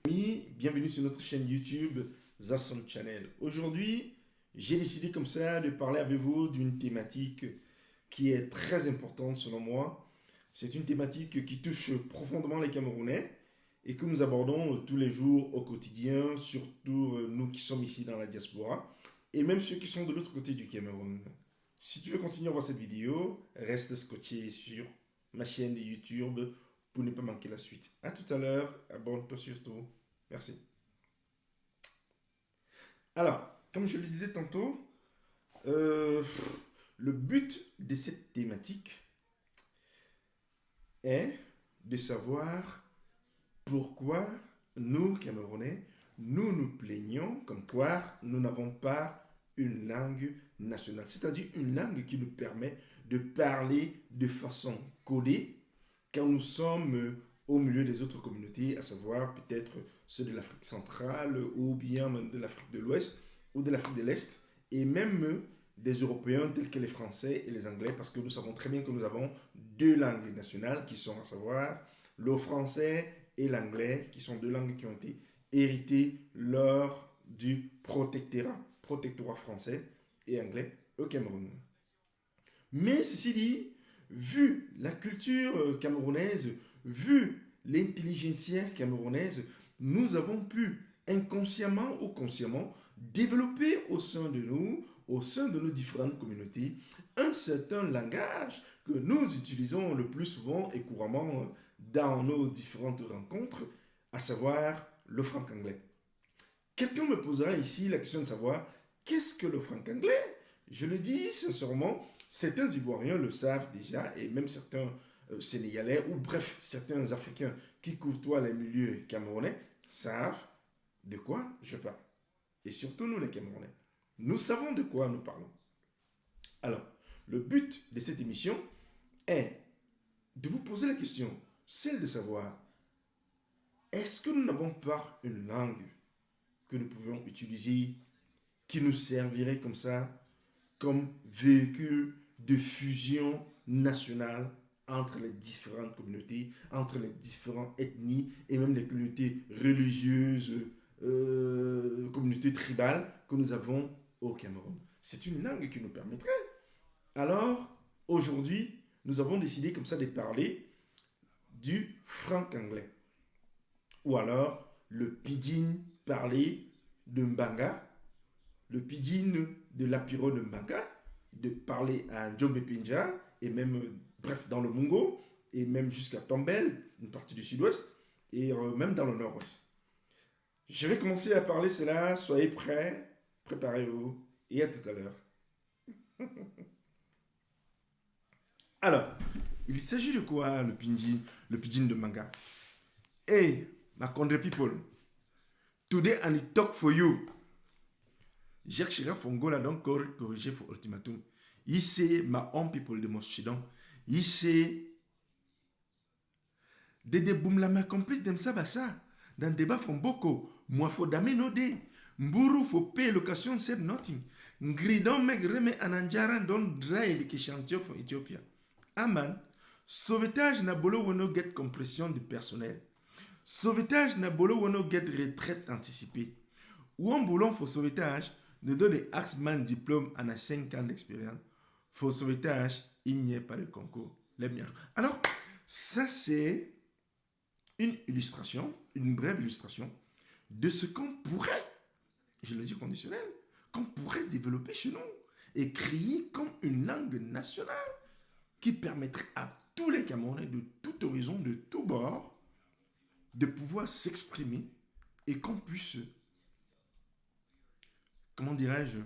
Bienvenue sur notre chaîne YouTube Zasson Channel. Aujourd'hui, j'ai décidé comme ça de parler avec vous d'une thématique qui est très importante selon moi. C'est une thématique qui touche profondément les Camerounais et que nous abordons tous les jours au quotidien, surtout nous qui sommes ici dans la diaspora et même ceux qui sont de l'autre côté du Cameroun. Si tu veux continuer à voir cette vidéo, reste scotché sur ma chaîne de YouTube pour ne pas manquer la suite. A tout à l'heure, abonne-toi surtout. Merci. Alors, comme je le disais tantôt, euh, le but de cette thématique est de savoir pourquoi nous, Camerounais, nous nous plaignons comme quoi nous n'avons pas une langue nationale, c'est-à-dire une langue qui nous permet de parler de façon codée quand nous sommes au milieu des autres communautés, à savoir peut-être ceux de l'Afrique centrale ou bien de l'Afrique de l'Ouest ou de l'Afrique de l'Est, et même des Européens tels que les Français et les Anglais, parce que nous savons très bien que nous avons deux langues nationales qui sont à savoir le français et l'anglais, qui sont deux langues qui ont été héritées lors du protectorat français et anglais au Cameroun. Mais ceci dit, vu la culture camerounaise, vu l'intelligentsia camerounaise, nous avons pu inconsciemment ou consciemment développer au sein de nous, au sein de nos différentes communautés, un certain langage que nous utilisons le plus souvent et couramment dans nos différentes rencontres, à savoir le franc-anglais. Quelqu'un me posera ici la question de savoir qu'est-ce que le franc-anglais. Je le dis sincèrement, certains Ivoiriens le savent déjà, et même certains Sénégalais, ou bref, certains Africains qui côtoient les milieux camerounais, savent de quoi je parle. Et surtout nous les Camerounais. Nous savons de quoi nous parlons. Alors, le but de cette émission est de vous poser la question, celle de savoir, est-ce que nous n'avons pas une langue que nous pouvons utiliser qui nous servirait comme ça, comme véhicule de fusion nationale entre les différentes communautés, entre les différentes ethnies et même les communautés religieuses, communautés tribales que nous avons au Cameroun. C'est une langue qui nous permettrait. Alors, aujourd'hui, nous avons décidé comme ça de parler du franc-anglais. Ou alors, le pidgin parlé de Mbanga, le pidgin de l'Apiro de Mbanga, de parler à Djombe Pinja, et même, bref, dans le Mungo, et même jusqu'à Tombel, une partie du sud-ouest, et même dans le nord-ouest. Je vais commencer à parler cela, soyez prêts, préparez-vous, et à tout à l'heure. Alors, il s'agit de quoi le pidgin de Mbanga? Hey, my country people, today I need talk for you. Jacques Chirac Fongola donc corrigé pour ultimatum. Ici, ma own people de Moschidon. Ici, Dede Boumlama complice d'Emsa Bassa. Dans le débat Fomboko, moi faut dame nodé. Mburu faut payer location save nothing. Ngridon megreme ananjara don dry de chantio for Ethiopia. Aman, sauvetage na bolo wono get compression de personnel. Sauvetage na bolo wono get retraite anticipée. Ou en boulon faut sauvetage, ne donne Axman diplôme en a 5 ans d'expérience. Faux sauvetage, il n'y a pas de concours. Alors, ça c'est une illustration, une brève illustration de ce qu'on pourrait, je le dis conditionnel, qu'on pourrait développer chez nous et créer comme une langue nationale qui permettrait à tous les Camerounais de tout horizon, de tout bord, de pouvoir s'exprimer et qu'on puisse, comment dirais-je,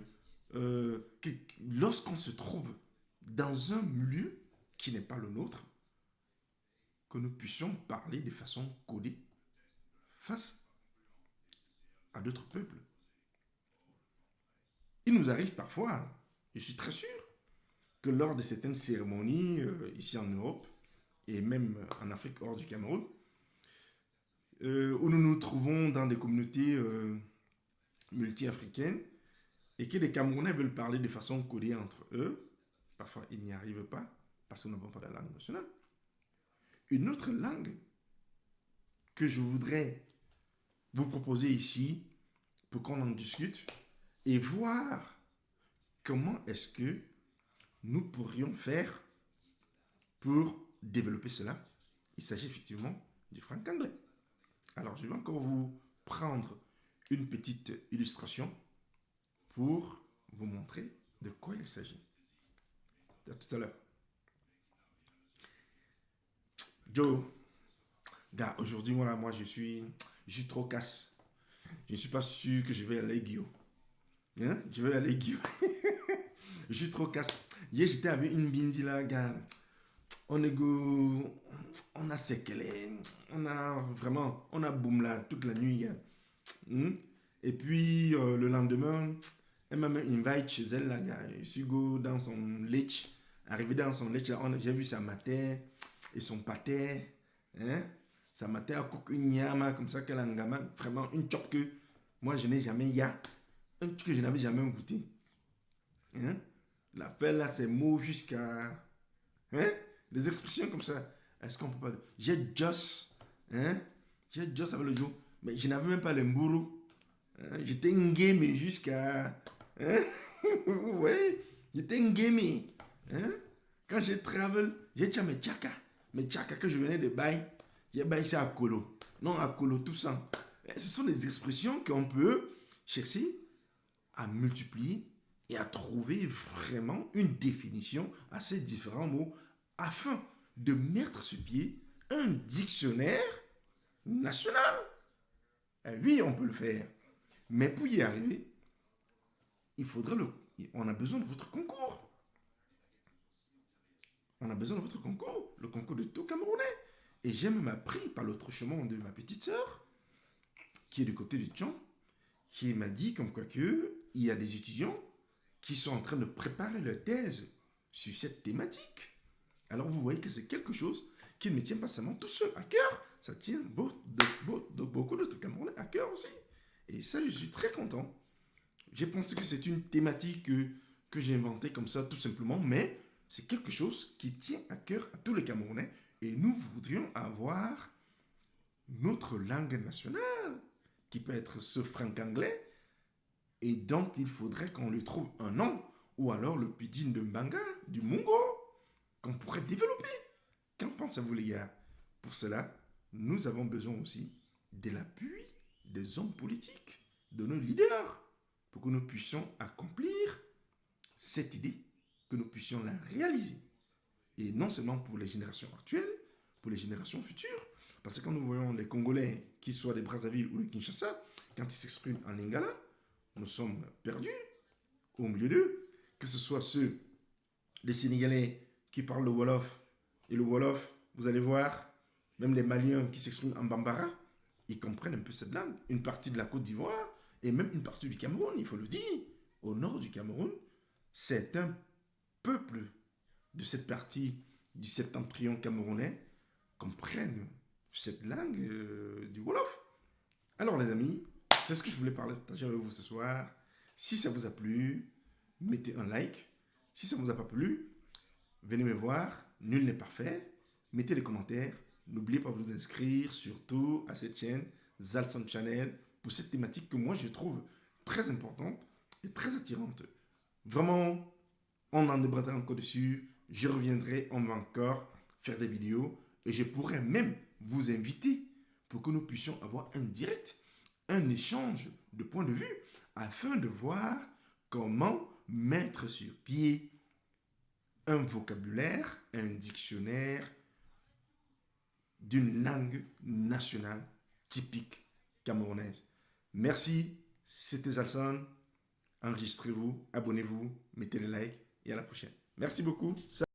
lorsqu'on se trouve dans un milieu qui n'est pas le nôtre, que nous puissions parler de façon codée face à d'autres peuples. Il nous arrive parfois, je suis très sûr, que lors de certaines cérémonies ici en Europe et même en Afrique hors du Cameroun, où nous nous trouvons dans des communautés multi-africaines et que les Camerounais veulent parler de façon codée entre eux, parfois ils n'y arrivent pas parce que nous n'avons pas de langue nationale. Une autre langue que je voudrais vous proposer ici pour qu'on en discute et voir comment est-ce que nous pourrions faire pour développer cela. Il s'agit effectivement du franc-anglais. Alors, je vais encore vous prendre une petite illustration pour vous montrer de quoi il s'agit. À tout à l'heure. Joe, gars, aujourd'hui, moi, je suis trop casse. Je ne suis pas sûr que je vais aller Guillaume. Hein? Je vais aller Guillaume. Je suis trop casse. Hier, j'étais avec une bindi là, gars. On est go. On a séquelé. On a boum là toute la nuit. Hein? Et puis, le lendemain, elle m'a même invite chez elle là, gars. Je suis go dans son lit. Arrivé dans son lit, j'ai vu sa mater et son pâté. Hein? Sa mater a cook une nyama comme ça qu'elle a un gamin. Vraiment une chop que moi je n'ai jamais ya. Un truc que je n'avais jamais goûté. Hein? La fête là, c'est mot jusqu'à. Hein? Des expressions comme ça. Est-ce qu'on peut pas. J'ai just. Hein? J'ai just avec le jour. Mais je n'avais même pas le mbourou. Hein? J'étais ngémé jusqu'à. Hein? Ouais. J'étais ngémé. Hein? Quand j'ai travel, j'ai déjà mes tchaka. Mes tchaka que je venais de bail. J'ai bail ça à Kolo. Non, à Kolo, tout ça. Ce sont des expressions qu'on peut chercher à multiplier et à trouver vraiment une définition à ces différents mots afin de mettre sur pied un dictionnaire national. Et oui, on peut le faire. Mais pour y arriver, on a besoin de votre concours. On a besoin de votre concours, le concours de tout Camerounais. Et j'ai même appris par le truchement de ma petite sœur, qui est du côté du Tchon, qui m'a dit comme quoi que il y a des étudiants qui sont en train de préparer leur thèse sur cette thématique. Alors vous voyez que c'est quelque chose qui ne me tient pas seulement tout seul à cœur, ça tient beaucoup d'autres Camerounais à cœur aussi. Et ça, je suis très content. J'ai pensé que c'est une thématique que j'ai inventée comme ça tout simplement, mais c'est quelque chose qui tient à cœur à tous les Camerounais et nous voudrions avoir notre langue nationale qui peut être ce franc-anglais et dont il faudrait qu'on lui trouve un nom ou alors le pidgin de Mbanga, du Mungo, qu'on pourrait développer. Qu'en pensez-vous les gars? Pour cela, nous avons besoin aussi de l'appui des hommes politiques, de nos leaders, pour que nous puissions accomplir cette idée, que nous puissions la réaliser. Et non seulement pour les générations actuelles, pour les générations futures. Parce que quand nous voyons les Congolais, qu'ils soient des Brazzaville ou de Kinshasa, quand ils s'expriment en lingala, nous sommes perdus au milieu d'eux. Que ce soit ceux, les Sénégalais qui parlent le Wolof, et le Wolof, vous allez voir, même les Maliens qui s'expriment en Bambara, ils comprennent un peu cette langue. Une partie de la Côte d'Ivoire, et même une partie du Cameroun, il faut le dire. Au nord du Cameroun, c'est un peuple de cette partie du septentrion camerounais comprennent cette langue du Wolof. Alors les amis, c'est ce que je voulais partager avec vous ce soir. Si ça vous a plu, mettez un like. Si ça ne vous a pas plu, venez me voir. Nul n'est parfait. Mettez des commentaires. N'oubliez pas de vous inscrire surtout à cette chaîne Zalson Channel pour cette thématique que moi je trouve très importante et très attirante. Vraiment, on en débattra encore dessus. Je reviendrai, on va encore faire des vidéos et je pourrais même vous inviter pour que nous puissions avoir un direct, un échange de points de vue afin de voir comment mettre sur pied un vocabulaire, un dictionnaire d'une langue nationale typique camerounaise. Merci, c'était Zalson. Enregistrez-vous, abonnez-vous, mettez les likes et à la prochaine. Merci beaucoup.